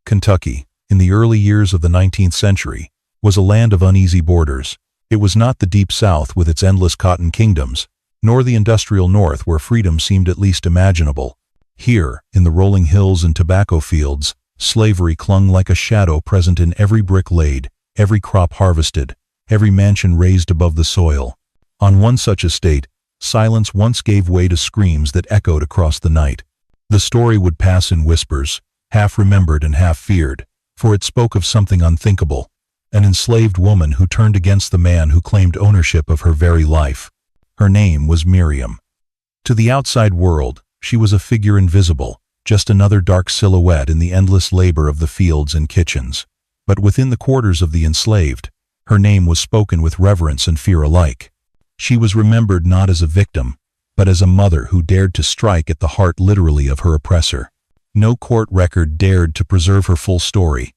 Kentucky, in the early years of the 19th century, was a land of uneasy borders. It was not the deep South with its endless cotton kingdoms, nor the industrial North where freedom seemed at least imaginable. Here, in the rolling hills and tobacco fields, slavery clung like a shadow present in every brick laid, every crop harvested, every mansion raised above the soil. On one such estate, silence once gave way to screams that echoed across the night. The story would pass in whispers, half remembered and half feared, for it spoke of something unthinkable, an enslaved woman who turned against the man who claimed ownership of her very life. Her name was Miriam. To the outside world, she was a figure invisible, just another dark silhouette in the endless labor of the fields and kitchens. But within the quarters of the enslaved, her name was spoken with reverence and fear alike. She was remembered not as a victim, but as a mother who dared to strike at the heart literally of her oppressor. No court record dared to preserve her full story.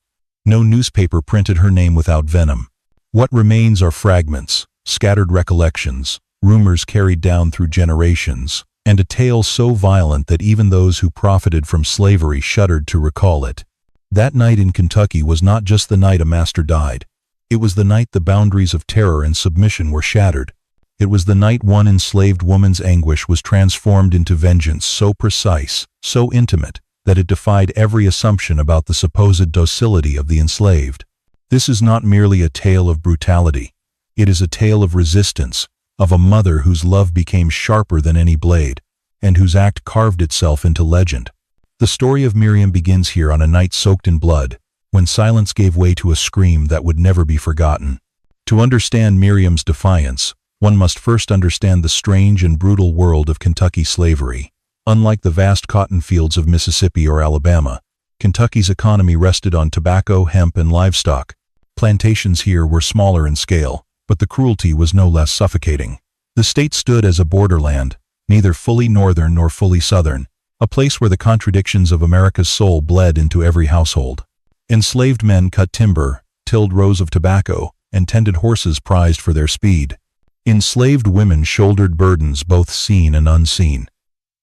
No newspaper printed her name without venom. What remains are fragments, scattered recollections, rumors carried down through generations, and a tale so violent that even those who profited from slavery shuddered to recall it. That night in Kentucky was not just the night a master died. It was the night the boundaries of terror and submission were shattered. It was the night one enslaved woman's anguish was transformed into vengeance so precise, so intimate, that it defied every assumption about the supposed docility of the enslaved. This is not merely a tale of brutality. It is a tale of resistance, of a mother whose love became sharper than any blade, and whose act carved itself into legend. The story of Miriam begins here on a night soaked in blood, when silence gave way to a scream that would never be forgotten. To understand Miriam's defiance, one must first understand the strange and brutal world of Kentucky slavery. Unlike the vast cotton fields of Mississippi or Alabama, Kentucky's economy rested on tobacco, hemp, and livestock. Plantations here were smaller in scale, but the cruelty was no less suffocating. The state stood as a borderland, neither fully northern nor fully southern, a place where the contradictions of America's soul bled into every household. Enslaved men cut timber, tilled rows of tobacco, and tended horses prized for their speed. Enslaved women shouldered burdens both seen and unseen.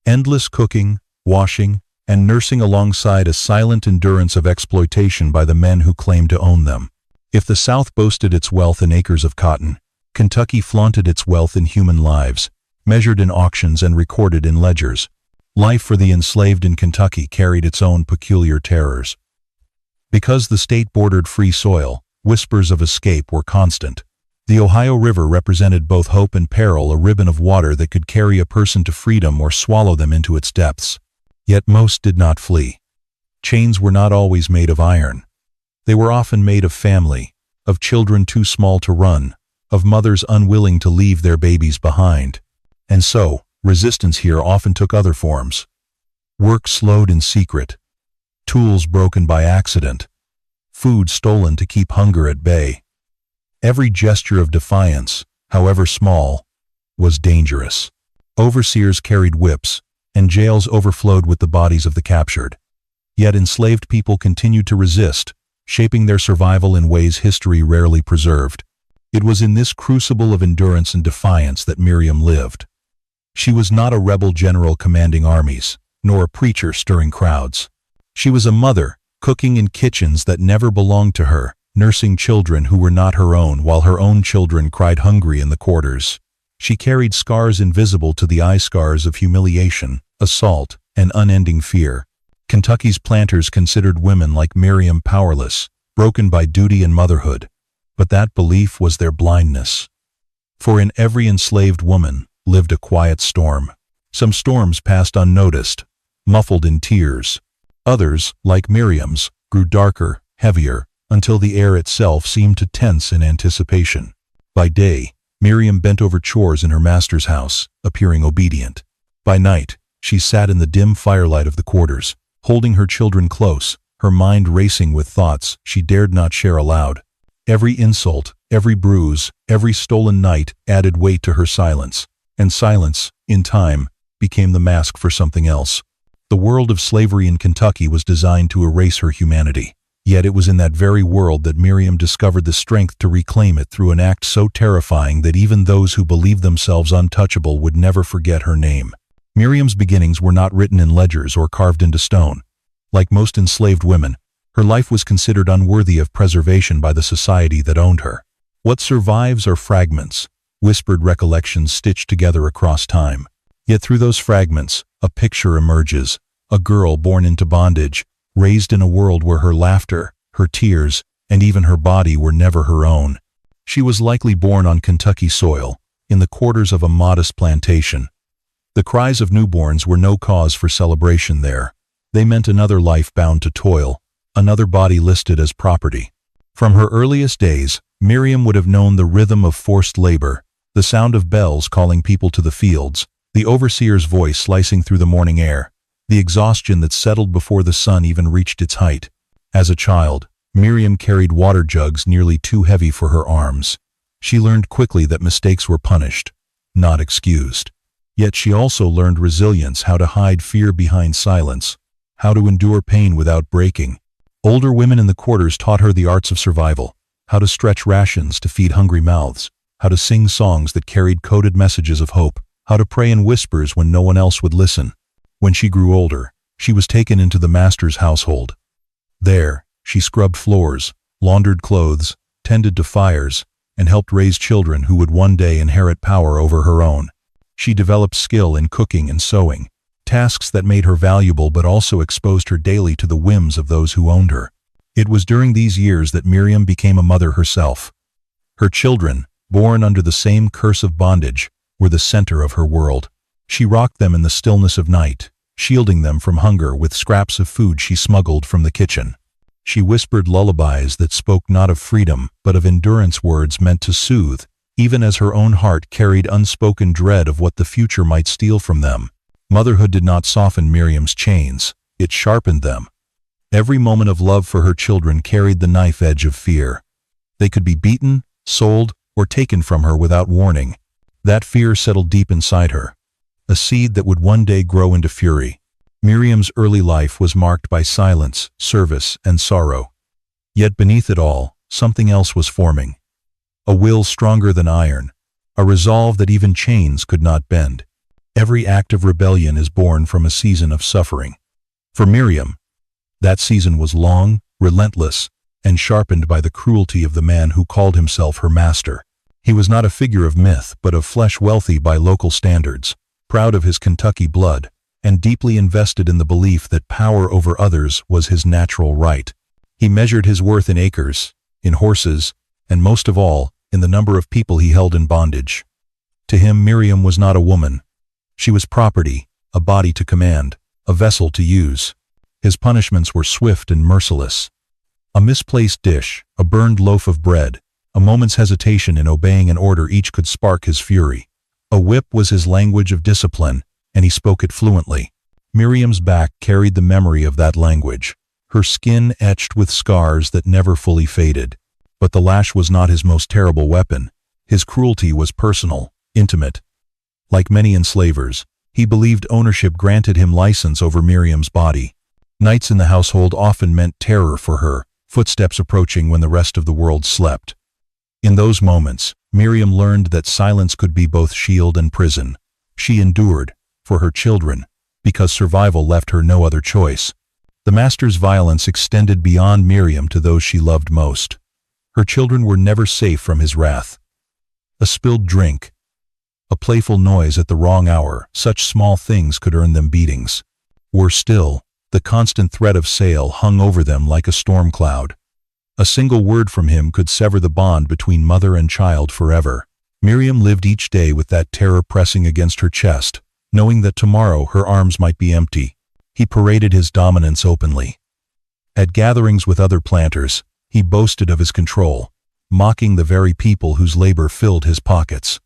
Endless cooking, washing, and nursing alongside a silent endurance of exploitation by the men who claimed to own them. If the South boasted its wealth in acres of cotton, Kentucky flaunted its wealth in human lives, measured in auctions and recorded in ledgers. Life for the enslaved in Kentucky carried its own peculiar terrors. Because the state bordered free soil, whispers of escape were constant. The Ohio River represented both hope and peril, a ribbon of water that could carry a person to freedom or swallow them into its depths. Yet most did not flee. Chains were not always made of iron. They were often made of family, of children too small to run, of mothers unwilling to leave their babies behind. And so, resistance here often took other forms. Work slowed in secret, tools broken by accident, food stolen to keep hunger at bay. Every gesture of defiance, however small, was dangerous. Overseers carried whips, and jails overflowed with the bodies of the captured. Yet enslaved people continued to resist, shaping their survival in ways history rarely preserved. It was in this crucible of endurance and defiance that Miriam lived. She was not a rebel general commanding armies, nor a preacher stirring crowds. She was a mother, cooking in kitchens that never belonged to her, nursing children who were not her own while her own children cried hungry in the quarters. She carried scars invisible to the eye, scars of humiliation, assault, and unending fear. Kentucky's planters considered women like Miriam powerless, broken by duty and motherhood. But that belief was their blindness. For in every enslaved woman lived a quiet storm. Some storms passed unnoticed, muffled in tears. Others, like Miriam's, grew darker, heavier, until the air itself seemed to tense in anticipation. By day, Miriam bent over chores in her master's house, appearing obedient. By night, she sat in the dim firelight of the quarters, holding her children close, her mind racing with thoughts she dared not share aloud. Every insult, every bruise, every stolen night added weight to her silence, and silence, in time, became the mask for something else. The world of slavery in Kentucky was designed to erase her humanity. Yet it was in that very world that Miriam discovered the strength to reclaim it through an act so terrifying that even those who believed themselves untouchable would never forget her name. Miriam's beginnings were not written in ledgers or carved into stone. Like most enslaved women, Her life was considered unworthy of preservation by the society that owned her. What survives are fragments, whispered recollections stitched together across time. Yet through those fragments, a picture emerges, a girl born into bondage, raised in a world where her laughter, her tears, and even her body were never her own. She was likely born on Kentucky soil, in the quarters of a modest plantation. The cries of newborns were no cause for celebration there. They meant another life bound to toil, another body listed as property. From her earliest days, Miriam would have known the rhythm of forced labor, the sound of bells calling people to the fields, the overseer's voice slicing through the morning air, the exhaustion that settled before the sun even reached its height. As a child, Miriam carried water jugs nearly too heavy for her arms. She learned quickly that mistakes were punished, not excused. Yet she also learned resilience, how to hide fear behind silence, how to endure pain without breaking. Older women in the quarters taught her the arts of survival, how to stretch rations to feed hungry mouths, how to sing songs that carried coded messages of hope, how to pray in whispers when no one else would listen. When she grew older, she was taken into the master's household. There, she scrubbed floors, laundered clothes, tended to fires, and helped raise children who would one day inherit power over her own. She developed skill in cooking and sewing, tasks that made her valuable but also exposed her daily to the whims of those who owned her. It was during these years that Miriam became a mother herself. Her children, born under the same curse of bondage, were the center of her world. She rocked them in the stillness of night, shielding them from hunger with scraps of food she smuggled from the kitchen. She whispered lullabies that spoke not of freedom but of endurance, words meant to soothe, even as her own heart carried unspoken dread of what the future might steal from them. Motherhood did not soften Miriam's chains, it sharpened them. Every moment of love for her children carried the knife edge of fear. They could be beaten, sold, or taken from her without warning. That fear settled deep inside her, a seed that would one day grow into fury. Miriam's early life was marked by silence, service, and sorrow. Yet beneath it all, something else was forming. A will stronger than iron, a resolve that even chains could not bend. Every act of rebellion is born from a season of suffering. For Miriam, that season was long, relentless, and sharpened by the cruelty of the man who called himself her master. He was not a figure of myth but of flesh, wealthy by local standards, proud of his Kentucky blood, and deeply invested in the belief that power over others was his natural right. He measured his worth in acres, in horses, and most of all, in the number of people he held in bondage. To him, Miriam was not a woman. She was property, a body to command, a vessel to use. His punishments were swift and merciless. A misplaced dish, a burned loaf of bread, a moment's hesitation in obeying an order each could spark his fury. A whip was his language of discipline, and he spoke it fluently. Miriam's back carried the memory of that language, her skin etched with scars that never fully faded. But the lash was not his most terrible weapon. His cruelty was personal, intimate. Like many enslavers, he believed ownership granted him license over Miriam's body. Nights in the household often meant terror for her, footsteps approaching when the rest of the world slept. In those moments, Miriam learned that silence could be both shield and prison. She endured, for her children, because survival left her no other choice. The master's violence extended beyond Miriam to those she loved most. Her children were never safe from his wrath. A spilled drink, a playful noise at the wrong hour, such small things could earn them beatings. Worse still, the constant threat of sale hung over them like a storm cloud. A single word from him could sever the bond between mother and child forever. Miriam lived each day with that terror pressing against her chest, knowing that tomorrow her arms might be empty. He paraded his dominance openly. At gatherings with other planters, he boasted of his control, mocking the very people whose labor filled his pockets.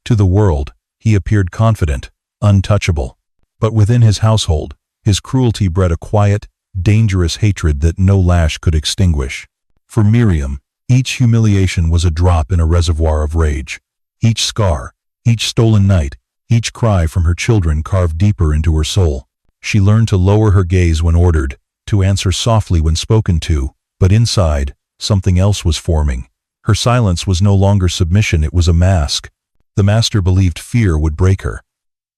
To the world, he appeared confident, untouchable. But within his household, his cruelty bred a quiet, dangerous hatred that no lash could extinguish. For Miriam, each humiliation was a drop in a reservoir of rage. Each scar, each stolen night, each cry from her children carved deeper into her soul. She learned to lower her gaze when ordered, to answer softly when spoken to, but inside, something else was forming. Her silence was no longer submission, it was a mask. The master believed fear would break her.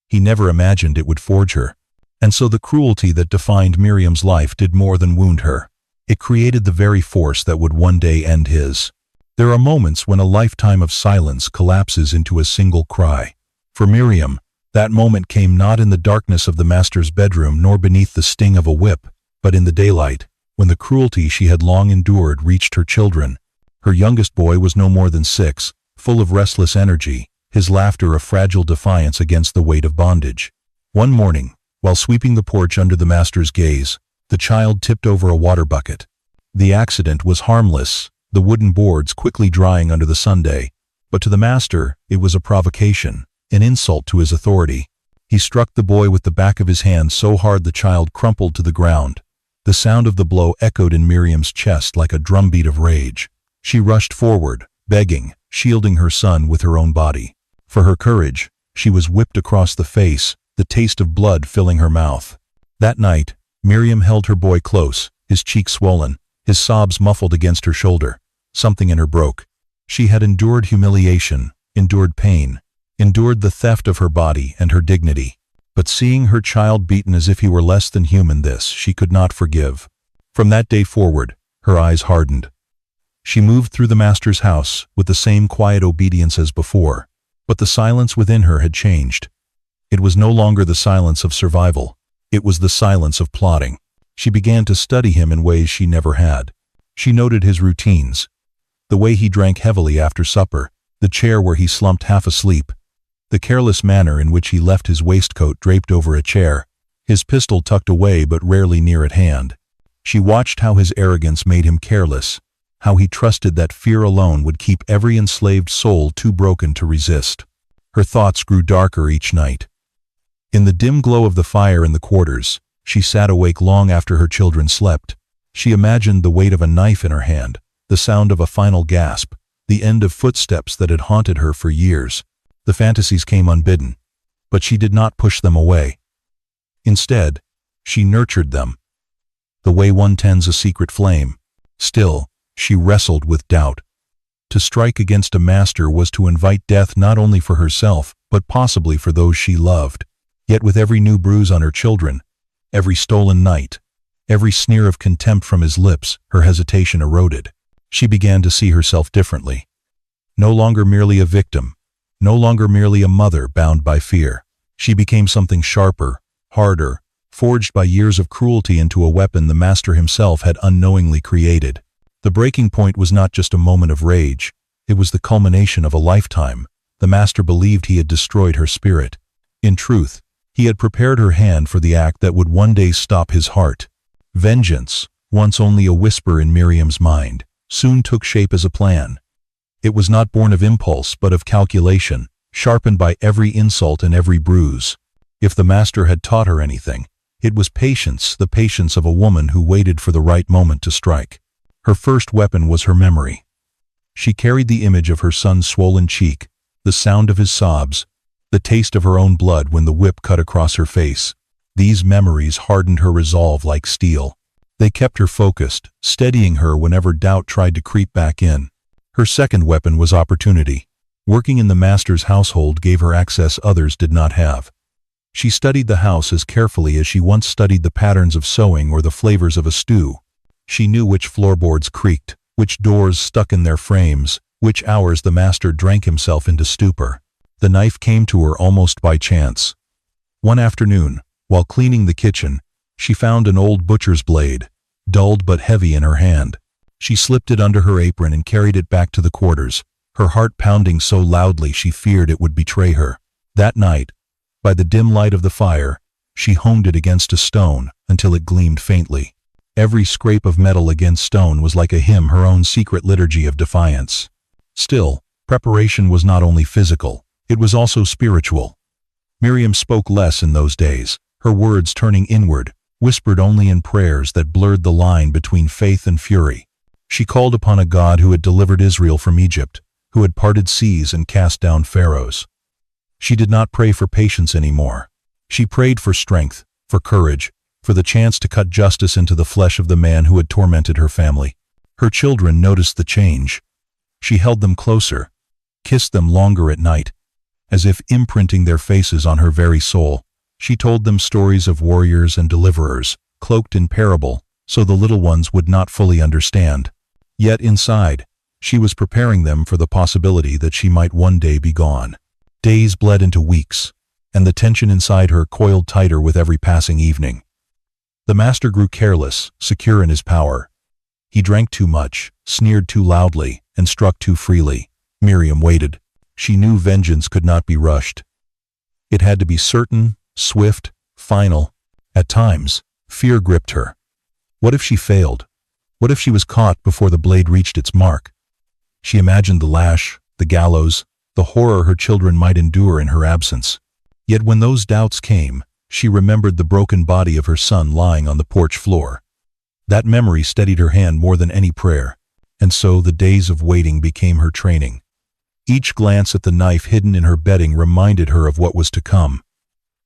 He never imagined it would forge her. And so the cruelty that defined Miriam's life did more than wound her. It created the very force that would one day end his. There are moments when a lifetime of silence collapses into a single cry. For Miriam, that moment came not in the darkness of the master's bedroom nor beneath the sting of a whip, but in the daylight, when the cruelty she had long endured reached her children. Her youngest boy was no more than 6, full of restless energy, his laughter a fragile defiance against the weight of bondage. One morning, while sweeping the porch under the master's gaze, the child tipped over a water bucket. The accident was harmless, the wooden boards quickly drying under the sunday, but to the master it was a provocation, an insult to his authority. He struck the boy with the back of his hand so hard the child crumpled to the ground. The sound of the blow echoed in Miriam's chest like a drumbeat of rage. She rushed forward, begging, shielding her son with her own body. For her courage, she was whipped across the face, the taste of blood filling her mouth. That night, Miriam held her boy close, his cheek swollen, his sobs muffled against her shoulder. Something in her broke. She had endured humiliation, endured pain, endured the theft of her body and her dignity. But seeing her child beaten as if he were less than human, this she could not forgive. From that day forward, her eyes hardened. She moved through the master's house with the same quiet obedience as before, but the silence within her had changed. It was no longer the silence of survival. It was the silence of plotting. She began to study him in ways she never had. She noted his routines. The way he drank heavily after supper, the chair where he slumped half asleep, the careless manner in which he left his waistcoat draped over a chair, his pistol tucked away but rarely near at hand. She watched how his arrogance made him careless, how he trusted that fear alone would keep every enslaved soul too broken to resist. Her thoughts grew darker each night. In the dim glow of the fire in the quarters, she sat awake long after her children slept. She imagined the weight of a knife in her hand, the sound of a final gasp, the end of footsteps that had haunted her for years. The fantasies came unbidden, but she did not push them away. Instead, she nurtured them, the way one tends a secret flame. Still, she wrestled with doubt. To strike against a master was to invite death not only for herself, but possibly for those she loved. Yet with every new bruise on her children, every stolen night, every sneer of contempt from his lips, her hesitation eroded. She began to see herself differently. No longer merely a victim, no longer merely a mother bound by fear. She became something sharper, harder, forged by years of cruelty into a weapon the master himself had unknowingly created. The breaking point was not just a moment of rage, it was the culmination of a lifetime. The master believed he had destroyed her spirit. In truth, he had prepared her hand for the act that would one day stop his heart. Vengeance, once only a whisper in Miriam's mind, soon took shape as a plan. It was not born of impulse but of calculation, sharpened by every insult and every bruise. If the master had taught her anything, it was patience, the patience of a woman who waited for the right moment to strike. Her first weapon was her memory. She carried the image of her son's swollen cheek, the sound of his sobs, the taste of her own blood when the whip cut across her face. These memories hardened her resolve like steel. They kept her focused, steadying her whenever doubt tried to creep back in. Her second weapon was opportunity. Working in the master's household gave her access others did not have. She studied the house as carefully as she once studied the patterns of sewing or the flavors of a stew. She knew which floorboards creaked, which doors stuck in their frames, which hours the master drank himself into stupor. The knife came to her almost by chance. One afternoon, while cleaning the kitchen, she found an old butcher's blade, dulled but heavy in her hand. She slipped it under her apron and carried it back to the quarters, her heart pounding so loudly she feared it would betray her. That night, by the dim light of the fire, she honed it against a stone until it gleamed faintly. Every scrape of metal against stone was like a hymn, her own secret liturgy of defiance. Still, preparation was not only physical, it was also spiritual. Miriam spoke less in those days, her words turning inward, whispered only in prayers that blurred the line between faith and fury. She called upon a God who had delivered Israel from Egypt, who had parted seas and cast down pharaohs. She did not pray for patience anymore. She prayed for strength, for courage, for the chance to cut justice into the flesh of the man who had tormented her family. Her children noticed the change. She held them closer, kissed them longer at night, as if imprinting their faces on her very soul. She told them stories of warriors and deliverers, cloaked in parable, so the little ones would not fully understand. Yet inside, she was preparing them for the possibility that she might one day be gone. Days bled into weeks, and the tension inside her coiled tighter with every passing evening. The master grew careless, secure in his power. He drank too much, sneered too loudly, and struck too freely. Miriam waited. She knew vengeance could not be rushed. It had to be certain, swift, final. At times, fear gripped her. What if she failed? What if she was caught before the blade reached its mark? She imagined the lash, the gallows, the horror her children might endure in her absence. Yet when those doubts came, she remembered the broken body of her son lying on the porch floor. That memory steadied her hand more than any prayer, and so the days of waiting became her training. Each glance at the knife hidden in her bedding reminded her of what was to come.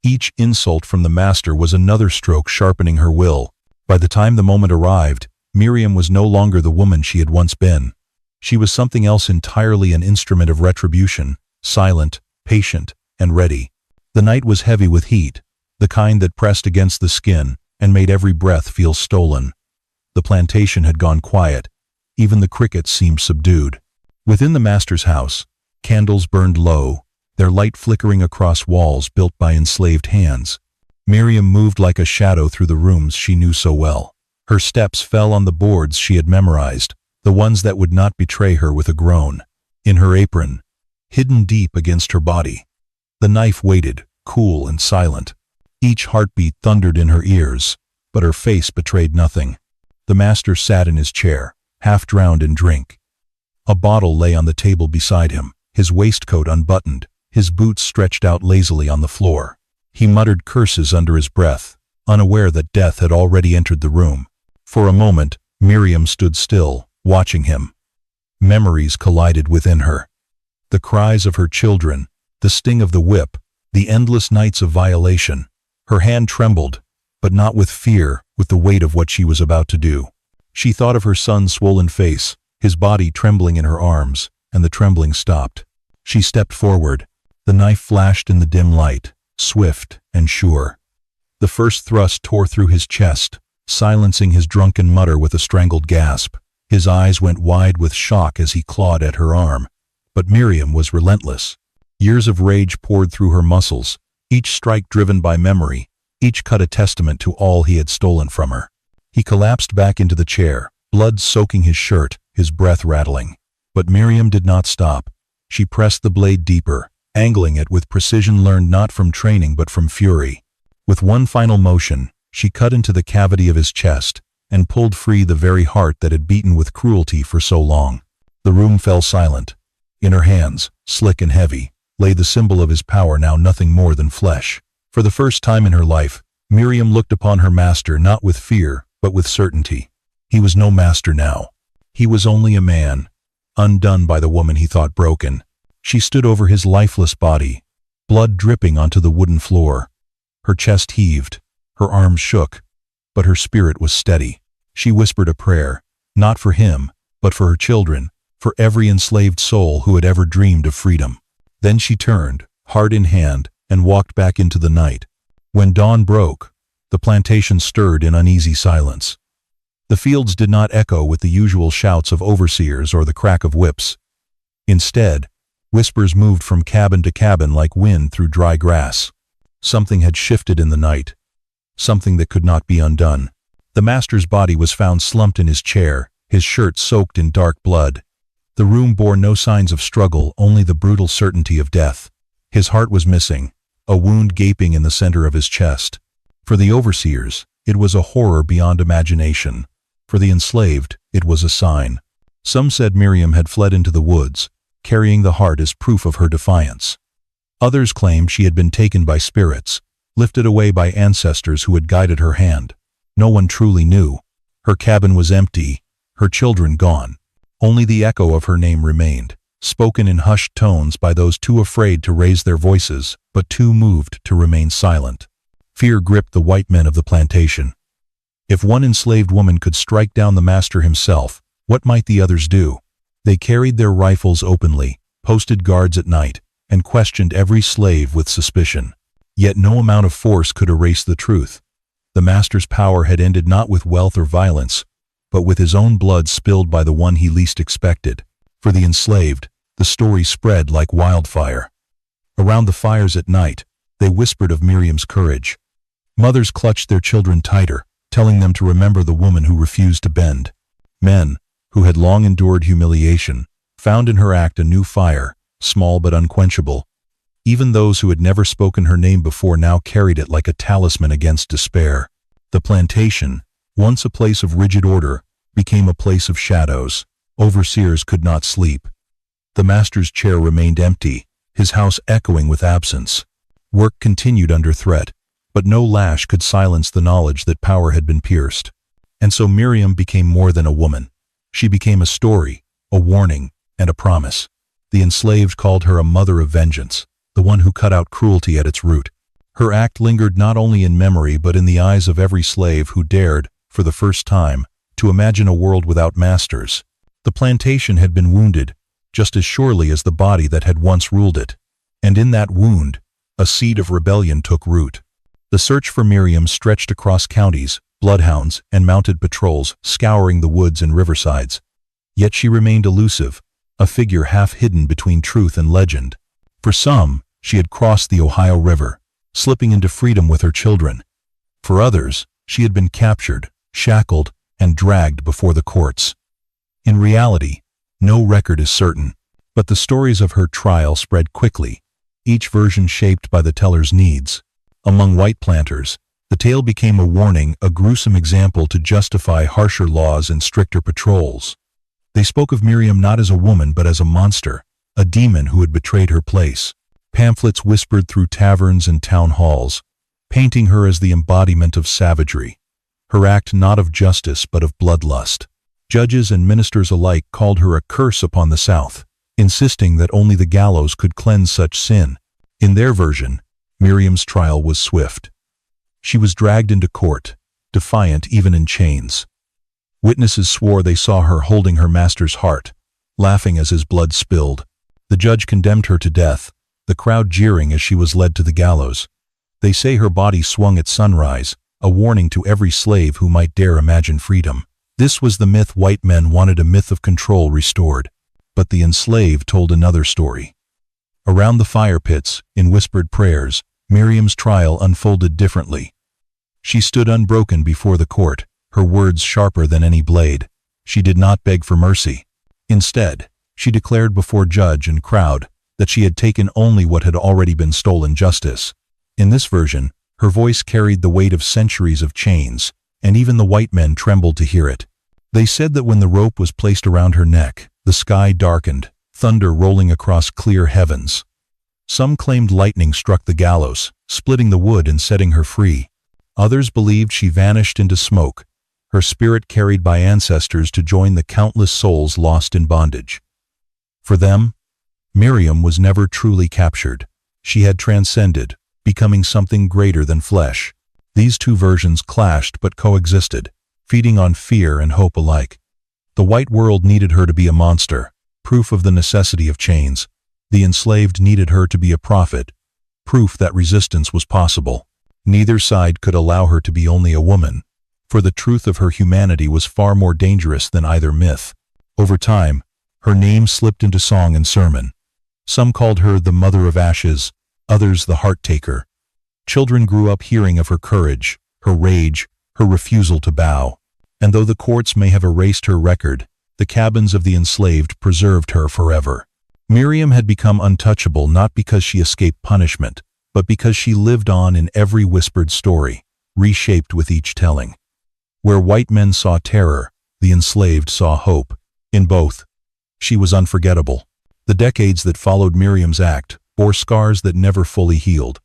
Each insult from the master was another stroke sharpening her will. By the time the moment arrived, Miriam was no longer the woman she had once been. She was something else entirely, an instrument of retribution, silent, patient, and ready. The night was heavy with heat, the kind that pressed against the skin and made every breath feel stolen. The plantation had gone quiet. Even the crickets seemed subdued. Within the master's house, candles burned low, their light flickering across walls built by enslaved hands. Miriam moved like a shadow through the rooms she knew so well. Her steps fell on the boards she had memorized, the ones that would not betray her with a groan. In her apron, hidden deep against her body, the knife waited, cool and silent. Each heartbeat thundered in her ears, but her face betrayed nothing. The master sat in his chair, half drowned in drink. A bottle lay on the table beside him, his waistcoat unbuttoned, his boots stretched out lazily on the floor. He muttered curses under his breath, unaware that death had already entered the room. For a moment, Miriam stood still, watching him. Memories collided within her. The cries of her children, the sting of the whip, the endless nights of violation. Her hand trembled, but not with fear, with the weight of what she was about to do. She thought of her son's swollen face, his body trembling in her arms, and the trembling stopped. She stepped forward. The knife flashed in the dim light, swift and sure. The first thrust tore through his chest, silencing his drunken mutter with a strangled gasp. His eyes went wide with shock as he clawed at her arm. But Miriam was relentless. Years of rage poured through her muscles, each strike driven by memory, each cut a testament to all he had stolen from her. He collapsed back into the chair, blood soaking his shirt, his breath rattling. But Miriam did not stop. She pressed the blade deeper, angling it with precision learned not from training but from fury. With one final motion, she cut into the cavity of his chest and pulled free the very heart that had beaten with cruelty for so long. The room fell silent. In her hands, slick and heavy, lay the symbol of his power, now nothing more than flesh. For the first time in her life, Miriam looked upon her master not with fear, but with certainty. He was no master now. He was only a man, undone by the woman he thought broken. She stood over his lifeless body, blood dripping onto the wooden floor. Her chest heaved, her arms shook, but her spirit was steady. She whispered a prayer, not for him, but for her children, for every enslaved soul who had ever dreamed of freedom. Then she turned, heart in hand, and walked back into the night. When dawn broke, the plantation stirred in uneasy silence. The fields did not echo with the usual shouts of overseers or the crack of whips. Instead, whispers moved from cabin to cabin like wind through dry grass. Something had shifted in the night, something that could not be undone. The master's body was found slumped in his chair, his shirt soaked in dark blood. The room bore no signs of struggle, only the brutal certainty of death. His heart was missing, a wound gaping in the center of his chest. For the overseers, it was a horror beyond imagination. For the enslaved, it was a sign. Some said Miriam had fled into the woods, carrying the heart as proof of her defiance. Others claimed she had been taken by spirits, lifted away by ancestors who had guided her hand. No one truly knew. Her cabin was empty, her children gone. Only the echo of her name remained, spoken in hushed tones by those too afraid to raise their voices, but too moved to remain silent. Fear gripped the white men of the plantation. If one enslaved woman could strike down the master himself, what might the others do? They carried their rifles openly, posted guards at night, and questioned every slave with suspicion. Yet no amount of force could erase the truth. The The master's power had ended not with wealth or violence, but with his own blood spilled by the one he least expected. For the enslaved, the story spread like wildfire. Around the fires at night, they whispered of Miriam's courage. Mothers clutched their children tighter, telling them to remember the woman who refused to bend. Men, who had long endured humiliation, found in her act a new fire, small but unquenchable. Even those who had never spoken her name before now carried it like a talisman against despair. The plantation, once a place of rigid order, became a place of shadows. Overseers could not sleep. The master's chair remained empty, his house echoing with absence. Work continued under threat, but no lash could silence the knowledge that power had been pierced. And so Miriam became more than a woman. She became a story, a warning, and a promise. The enslaved called her a mother of vengeance, the one who cut out cruelty at its root. Her act lingered not only in memory but in the eyes of every slave who dared, for the first time, to imagine a world without masters. The plantation had been wounded, just as surely as the body that had once ruled it. And in that wound, a seed of rebellion took root. The search for Miriam stretched across counties, bloodhounds and mounted patrols scouring the woods and riversides. Yet she remained elusive, a figure half hidden between truth and legend. For some, she had crossed the Ohio River, slipping into freedom with her children. For others, she had been captured, shackled, and dragged before the courts. In reality, no record is certain, but the stories of her trial spread quickly, each version shaped by the teller's needs. Among white planters, the tale became a warning, a gruesome example to justify harsher laws and stricter patrols. They spoke of Miriam not as a woman but as a monster, a demon who had betrayed her place. Pamphlets whispered through taverns and town halls, painting her as the embodiment of savagery, her act not of justice but of bloodlust. Judges and ministers alike called her a curse upon the South, insisting that only the gallows could cleanse such sin. In their version, Miriam's trial was swift. She was dragged into court, defiant even in chains. Witnesses swore they saw her holding her master's heart, laughing as his blood spilled. The judge condemned her to death, the crowd jeering as she was led to the gallows. They say her body swung at sunrise, a warning to every slave who might dare imagine freedom. This was the myth white men wanted, a myth of control restored. But the enslaved told another story. Around the fire pits, in whispered prayers, Miriam's trial unfolded differently. She stood unbroken before the court, her words sharper than any blade. She did not beg for mercy. Instead, she declared before judge and crowd that she had taken only what had already been stolen: justice. In this version, her voice carried the weight of centuries of chains, and even the white men trembled to hear it. They said that when the rope was placed around her neck, the sky darkened, thunder rolling across clear heavens. Some claimed lightning struck the gallows, splitting the wood and setting her free. Others believed she vanished into smoke, her spirit carried by ancestors to join the countless souls lost in bondage. For them, Miriam was never truly captured. She had transcended, becoming something greater than flesh. These two versions clashed but coexisted, feeding on fear and hope alike. The white world needed her to be a monster, proof of the necessity of chains. The enslaved needed her to be a prophet, proof that resistance was possible. Neither side could allow her to be only a woman, for the truth of her humanity was far more dangerous than either myth. Over time, her name slipped into song and sermon. Some called her the Mother of Ashes, others the Heart Taker. Children grew up hearing of her courage, her rage, her refusal to bow. And though the courts may have erased her record, the cabins of the enslaved preserved her forever. Miriam had become untouchable not because she escaped punishment, but because she lived on in every whispered story, reshaped with each telling. Where white men saw terror, the enslaved saw hope. In both, she was unforgettable. The decades that followed Miriam's act bore scars that never fully healed.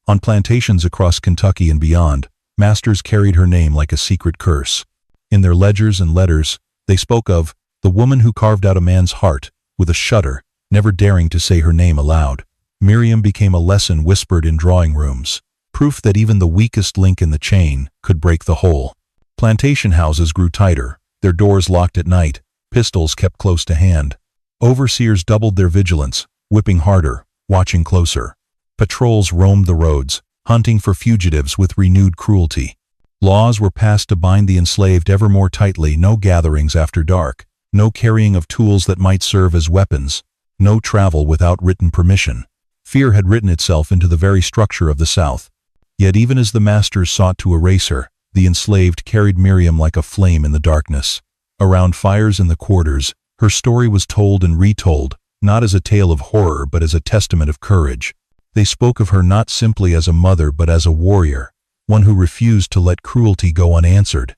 On plantations across Kentucky and beyond, masters carried her name like a secret curse. In their ledgers and letters, they spoke of the woman who carved out a man's heart, with a shudder, never daring to say her name aloud. Miriam became a lesson whispered in drawing rooms, proof that even the weakest link in the chain could break the whole. Plantation houses grew tighter, their doors locked at night, pistols kept close to hand. Overseers doubled their vigilance, whipping harder, watching closer. Patrols roamed the roads, hunting for fugitives with renewed cruelty. Laws were passed to bind the enslaved ever more tightly: no gatherings after dark, no carrying of tools that might serve as weapons, no travel without written permission. Fear had written itself into the very structure of the South. Yet even as the masters sought to erase her, the enslaved carried Miriam like a flame in the darkness. Around fires in the quarters, her story was told and retold, not as a tale of horror but as a testament of courage. They spoke of her not simply as a mother but as a warrior, one who refused to let cruelty go unanswered.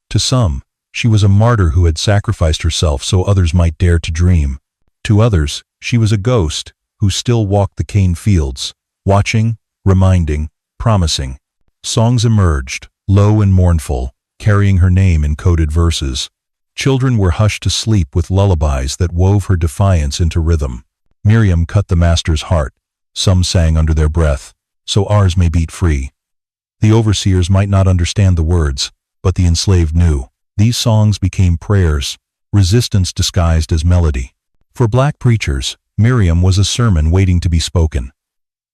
To some, she was a martyr who had sacrificed herself so others might dare to dream. To others, she was a ghost who still walked the cane fields, watching, reminding, promising. Songs emerged, low and mournful, carrying her name in coded verses. Children were hushed to sleep with lullabies that wove her defiance into rhythm. Miriam cut the master's heart. Some sang under their breath, "So ours may beat free." The overseers might not understand the words, but the enslaved knew. These songs became prayers, resistance disguised as melody. For black preachers, Miriam was a sermon waiting to be spoken.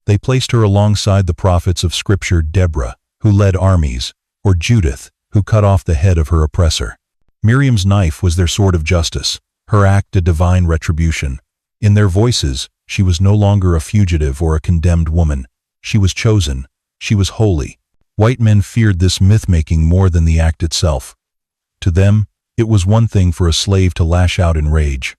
They placed her alongside the prophets of Scripture: Deborah, who led armies, or Judith, who cut off the head of her oppressor. Miriam's knife was their sword of justice, her act a divine retribution. In their voices, she was no longer a fugitive or a condemned woman. She was chosen. She was holy. White men feared this myth-making more than the act itself. To them, it was one thing for a slave to lash out in rage.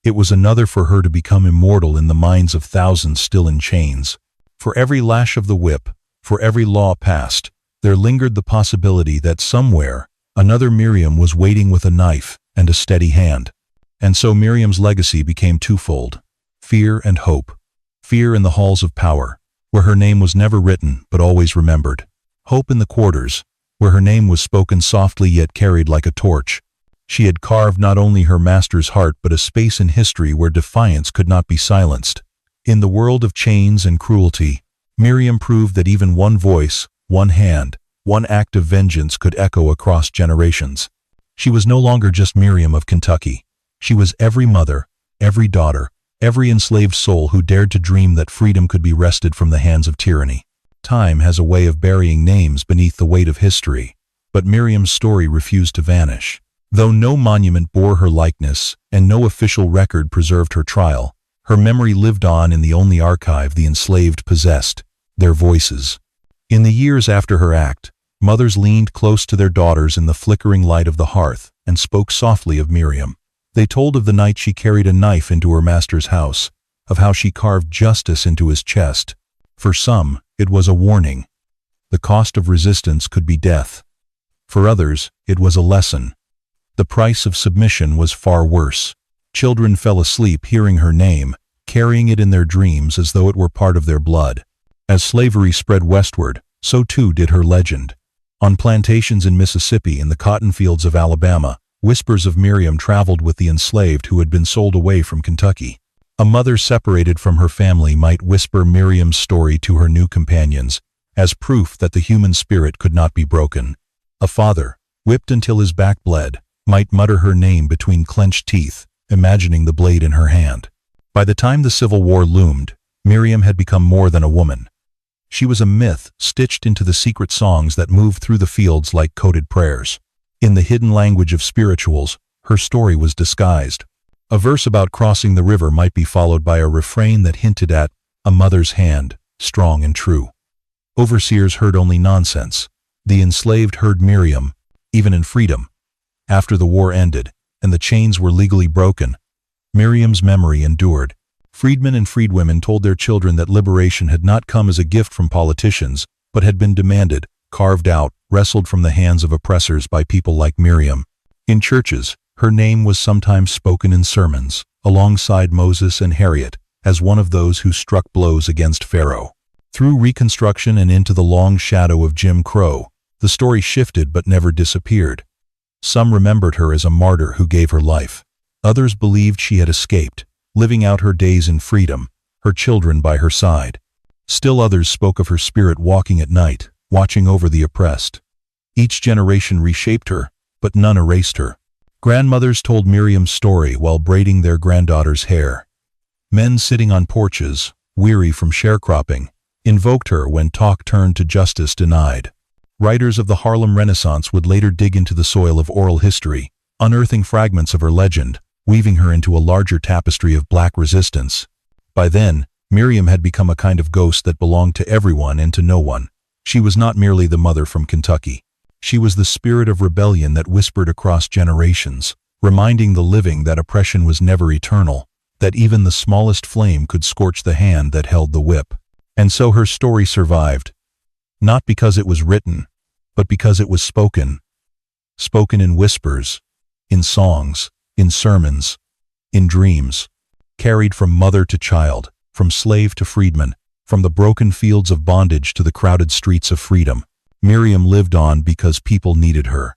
It was another for her to become immortal in the minds of thousands still in chains. For every lash of the whip, for every law passed, there lingered the possibility that somewhere, another Miriam was waiting with a knife and a steady hand. And so Miriam's legacy became twofold: fear and hope. Fear in the halls of power, where her name was never written but always remembered. Hope in the quarters, where her name was spoken softly yet carried like a torch. She had carved not only her master's heart but a space in history where defiance could not be silenced. In the world of chains and cruelty, Miriam proved that even one voice, one hand, one act of vengeance could echo across generations. She was no longer just Miriam of Kentucky. She was every mother, every daughter, every enslaved soul who dared to dream that freedom could be wrested from the hands of tyranny. Time has a way of burying names beneath the weight of history, but Miriam's story refused to vanish. Though no monument bore her likeness and no official record preserved her trial, her memory lived on in the only archive the enslaved possessed: their voices. In the years after her act, mothers leaned close to their daughters in the flickering light of the hearth and spoke softly of Miriam. They told of the night she carried a knife into her master's house, of how she carved justice into his chest. For some, it was a warning. The cost of resistance could be death. For others, it was a lesson. The price of submission was far worse. Children fell asleep hearing her name, carrying it in their dreams as though it were part of their blood. As slavery spread westward, so too did her legend. On plantations in Mississippi and the cotton fields of Alabama, whispers of Miriam traveled with the enslaved who had been sold away from Kentucky. A mother separated from her family might whisper Miriam's story to her new companions, as proof that the human spirit could not be broken. A father, whipped until his back bled, might mutter her name between clenched teeth, imagining the blade in her hand. By the time the Civil War loomed, Miriam had become more than a woman. She was a myth stitched into the secret songs that moved through the fields like coded prayers. In the hidden language of spirituals, her story was disguised. A verse about crossing the river might be followed by a refrain that hinted at a mother's hand, strong and true. Overseers heard only nonsense. The enslaved heard Miriam, even in freedom. After the war ended, and the chains were legally broken, Miriam's memory endured. Freedmen and freedwomen told their children that liberation had not come as a gift from politicians, but had been demanded, carved out, wrestled from the hands of oppressors by people like Miriam. In churches, her name was sometimes spoken in sermons, alongside Moses and Harriet, as one of those who struck blows against Pharaoh. Through Reconstruction and into the long shadow of Jim Crow, the story shifted but never disappeared. Some remembered her as a martyr who gave her life. Others believed she had escaped, living out her days in freedom, her children by her side. Still others spoke of her spirit walking at night, watching over the oppressed. Each generation reshaped her, but none erased her. Grandmothers told Miriam's story while braiding their granddaughters' hair. Men sitting on porches, weary from sharecropping, invoked her when talk turned to justice denied. Writers of the Harlem Renaissance would later dig into the soil of oral history, unearthing fragments of her legend, weaving her into a larger tapestry of black resistance. By then, Miriam had become a kind of ghost that belonged to everyone and to no one. She was not merely the mother from Kentucky. She was the spirit of rebellion that whispered across generations, reminding the living that oppression was never eternal, that even the smallest flame could scorch the hand that held the whip. And so her story survived, not because it was written, but because it was spoken. Spoken in whispers, in songs, in sermons, in dreams, carried from mother to child, from slave to freedman, from the broken fields of bondage to the crowded streets of freedom. Miriam lived on because people needed her.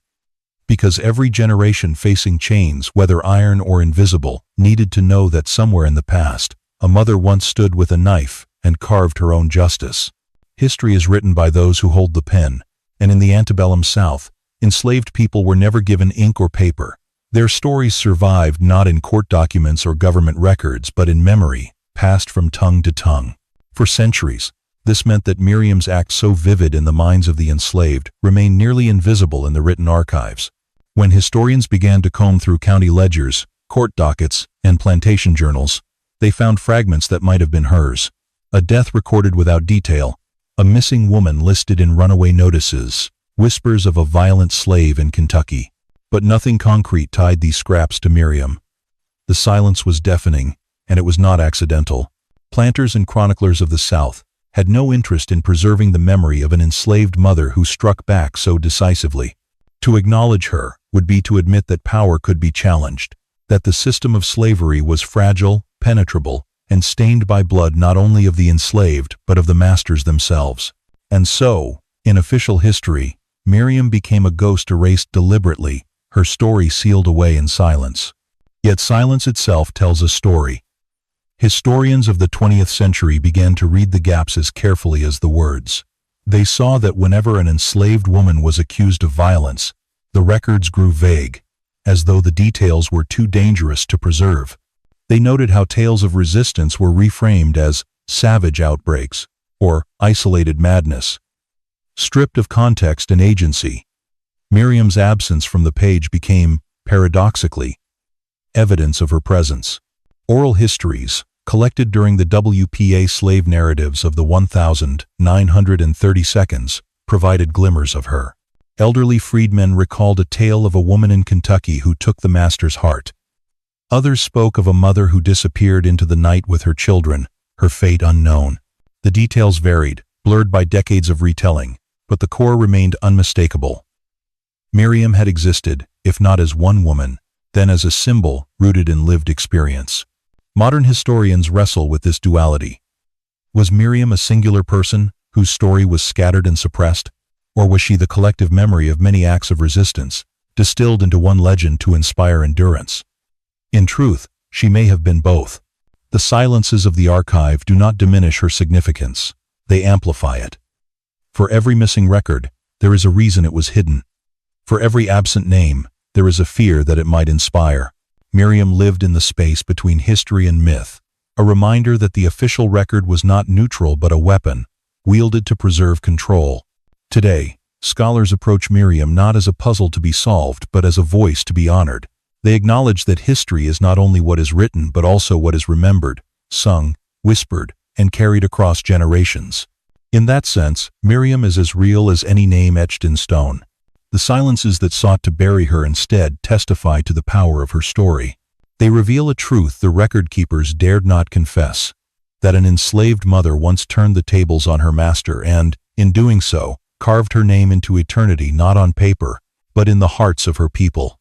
Because every generation facing chains, whether iron or invisible, needed to know that somewhere in the past, a mother once stood with a knife and carved her own justice. History is written by those who hold the pen, and in the antebellum South, enslaved people were never given ink or paper. Their stories survived not in court documents or government records, but in memory, passed from tongue to tongue. For centuries, this meant that Miriam's act, so vivid in the minds of the enslaved, remained nearly invisible in the written archives. When historians began to comb through county ledgers, court dockets, and plantation journals, they found fragments that might have been hers. A death recorded without detail, a missing woman listed in runaway notices, whispers of a violent slave in Kentucky. But nothing concrete tied these scraps to Miriam. The silence was deafening, and it was not accidental. Planters and chroniclers of the South had no interest in preserving the memory of an enslaved mother who struck back so decisively. To acknowledge her would be to admit that power could be challenged, that the system of slavery was fragile, penetrable, and stained by blood not only of the enslaved but of the masters themselves. And so, in official history, Miriam became a ghost erased deliberately, her story sealed away in silence. Yet silence itself tells a story. Historians of the 20th century began to read the gaps as carefully as the words. They saw that whenever an enslaved woman was accused of violence, the records grew vague, as though the details were too dangerous to preserve. They noted how tales of resistance were reframed as savage outbreaks or isolated madness. Stripped of context and agency, Miriam's absence from the page became, paradoxically, evidence of her presence. Oral histories, collected during the WPA slave narratives of the 1,930 seconds, provided glimmers of her. Elderly freedmen recalled a tale of a woman in Kentucky who took the master's heart. Others spoke of a mother who disappeared into the night with her children, her fate unknown. The details varied, blurred by decades of retelling, but the core remained unmistakable. Miriam had existed, if not as one woman, then as a symbol rooted in lived experience. Modern historians wrestle with this duality. Was Miriam a singular person whose story was scattered and suppressed, or was she the collective memory of many acts of resistance, distilled into one legend to inspire endurance? In truth, she may have been both. The silences of the archive do not diminish her significance, they amplify it. For every missing record, there is a reason it was hidden. For every absent name, there is a fear that it might inspire. Miriam lived in the space between history and myth, a reminder that the official record was not neutral but a weapon, wielded to preserve control. Today, scholars approach Miriam not as a puzzle to be solved but as a voice to be honored. They acknowledge that history is not only what is written but also what is remembered, sung, whispered, and carried across generations. In that sense, Miriam is as real as any name etched in stone. The silences that sought to bury her instead testify to the power of her story. They reveal a truth the record keepers dared not confess, that an enslaved mother once turned the tables on her master and, in doing so, carved her name into eternity not on paper, but in the hearts of her people.